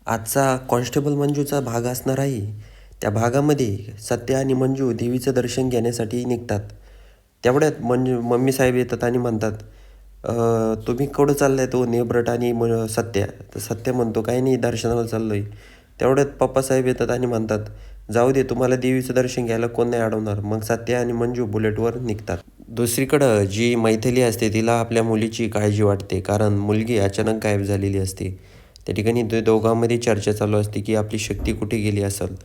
आजचा कॉन्स्टेबल मंजूचा भाग असणार आहे. त्या भागामध्ये सत्या आणि मंजू देवीचं दर्शन घेण्यासाठी निघतात. तेवढ्यात मम्मी साहेब येतात आणि म्हणतात, तुम्ही कुठं चाललाय? तो नेबरट आणि सत्या. तर सत्या म्हणतो, काही नाही, दर्शनाला चाललोय. तेवढ्यात पप्पासाहेब येतात आणि म्हणतात, जाऊ दे, तुम्हाला देवीचं दर्शन घ्यायला कोण नाही अडवणार. मग सत्या आणि मंजू बुलेटवर निघतात. दुसरीकडं जी मैथिली असते तिला आपल्या मुलीची काळजी वाटते, कारण मुलगी अचानक गायब झालेली असते. त्या ठिकाणी दोघांमध्ये चर्चा चालू असते की आपली शक्ती कुठे गेली असेल.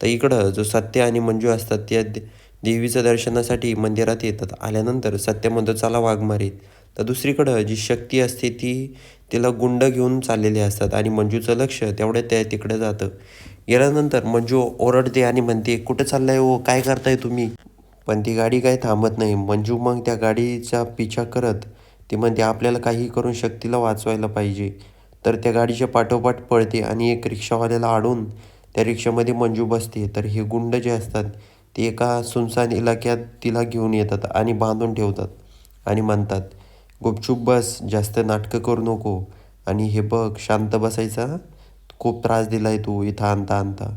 तर इकडं जो सत्य आणि मंजू असतात त्या देवीचं दर्शनासाठी मंदिरात येतात. आल्यानंतर सत्य म्हणतो, चला वाघमारे. तर दुसरीकडं जी शक्ती असते तिला गुंड घेऊन चाललेले असतात आणि मंजूचं लक्ष तेवढ्या त्या तिकडे जातं. गेल्यानंतर मंजू ओरडते आणि म्हणते, कुठं चाललाय हो, काय करताय तुम्ही? पण ती गाडी काही थांबत नाही. मंजू मग त्या गाडीचा पिछा करत ती म्हणते, आपल्याला काही करून शक्तीला वाचवायला पाहिजे. तर त्या गाडीच्या पाठोपाठ पळते आणि एक रिक्षावाल्याला अडवून त्या रिक्षामध्ये मंजू बसते. तर हे गुंड जे असतात ते एका सुनसान इलाक्यात तिला घेऊन येतात आणि बांधून ठेवतात आणि म्हणतात, गुपचूप बस, जास्त नाटकं करू नको आणि हे बघ, शांत बसायचा, खूप त्रास दिलाय तू इथं आणता आणता.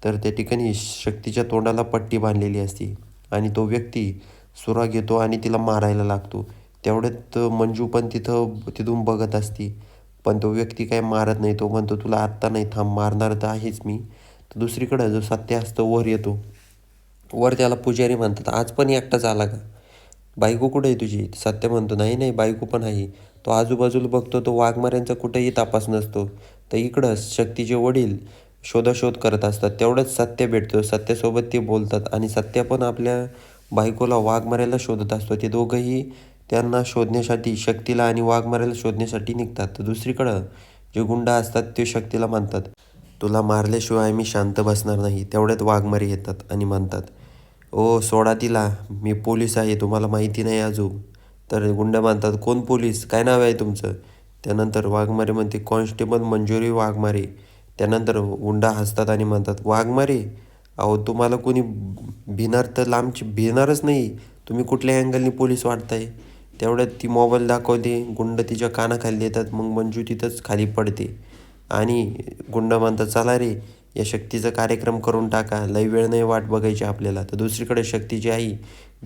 तर त्या ठिकाणी शक्तीच्या तोंडाला पट्टी बांधलेली असते आणि तो व्यक्ती सुरा घेतो आणि तिला मारायला लागतो. तेवढ्यात मंजू पण तिथून बघत असते. पण तो व्यक्ती काय मारत नाही. तो म्हणतो, तुला आत्ता नाही, थांब, मारणार तर आहेच मी. तर दुसरीकडं जो सत्य असतो वर येतो. वर त्याला पुजारी म्हणतात, आज पण एकटाच आला का? बायको कुठे आहे तुझी? सत्य म्हणतो, नाही नाही, बायको पण आहे. तो आजूबाजूला बघतो, तो वाघमाऱ्यांचा कुठेही तपास नसतो. तर इकडं शक्तीचे वडील शोधाशोध करत असतात. तेवढंच सत्य भेटतो. सत्यासोबत ते बोलतात आणि सत्य पण आपल्या बायकोला वाघमाऱ्याला शोधत असतो. ते दोघंही त्यांना शोधण्यासाठी, शक्तीला आणि वाघमाऱ्याला शोधण्यासाठी निघतात. तर दुसरीकडं जे गुंड असतात ते शक्तीला म्हणतात, तुला मारल्याशिवाय मी शांत बसणार नाही. तेवढ्यात वाघमारे येतात आणि म्हणतात, ओ सोडा तिला, मी पोलीस आहे, तुम्हाला माहिती नाही अजून. तर गुंड म्हणतात, कोण पोलीस? काय नाव आहे तुमचं? त्यानंतर वाघमारे म्हणते, कॉन्स्टेबल मंजुरी वाघमारे. त्यानंतर गुंडा हसतात आणि म्हणतात, वाघमारे? अहो, तुम्हाला कोणी भिणार तर लांबची भिणारच नाही. तुम्ही कुठल्या अँगलनी पोलीस वाटताय? तेवढ्यात ती मोबाईल दाखवते. गुंड तिच्या कानाखाली येतात. मग मंजू तिथंच खाली पडते आणि गुंड म्हणतात, चला रे, या शक्तीचा कार्यक्रम करून टाका, लई वेळ नाही वाट बघायची आपल्याला. तर दुसरीकडे शक्तीची आई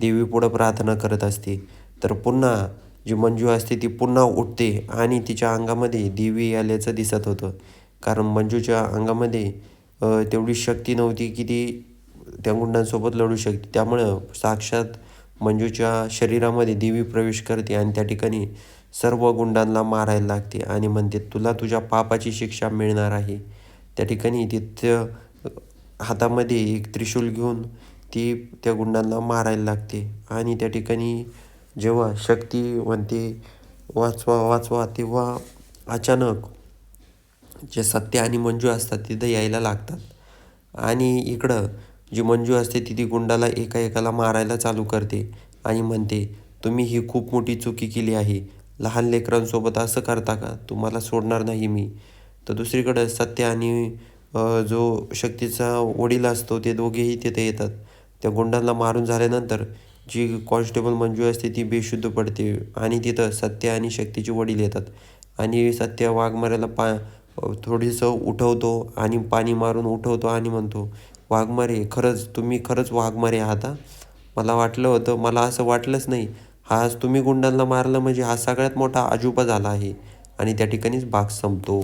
देवीपुढं प्रार्थना करत असते. तर पुन्हा जी मंजू असते ती पुन्हा उठते आणि तिच्या अंगामध्ये देवी आल्याचं दिसत होतं. कारण मंजूच्या अंगामध्ये तेवढी शक्ती नव्हती की ती त्या गुंडांसोबत लढू शकते. त्यामुळं साक्षात मंजूच्या शरीरामध्ये देवी प्रवेश करते आणि त्या ठिकाणी सर्व गुंडांना मारायला लागते आणि म्हणते, तुला तुझ्या पापाची शिक्षा मिळणार आहे. त्या ठिकाणी तिथं हातामध्ये एक त्रिशूल घेऊन ती त्या गुंडांना मारायला लागते आणि त्या ठिकाणी जेव्हा शक्ती म्हणते, वाचवा वाचवा, तेव्हा अचानक जे सत्य आणि मंजू असतात तिथं यायला लागतात आणि इकडं जी मंजू असते ती गुंडाला एका एकाला मारायला चालू करते आणि म्हणते, तुम्ही ही खूप मोठी चुकी केली आहे. लहान लेकरांसोबत असं करता का? तुम्हाला सोडणार नाही मी. तर दुसरीकडं सत्य आणि जो शक्तीचा वडील असतो ते दोघेही तिथे येतात. त्या गुंडांना मारून झाल्यानंतर जी कॉन्स्टेबल मंजू असते ती बेशुद्ध पडते आणि तिथं सत्य आणि शक्तीचे वडील येतात आणि सत्य वाघमाऱ्याला थोडंसं उठवतो आणि पाणी मारून उठवतो आणि म्हणतो, वाघमारे, खरंच तुम्ही खरंच वाघमारे आहात हा? मला वाटलं होतं, मला असं वाटलंच नाही. हा आज तुम्ही गुंडांना मारलं म्हणजे हा सगळ्यात मोठा अजूबा झाला आहे. आणि त्या ठिकाणीच भाग संपतो.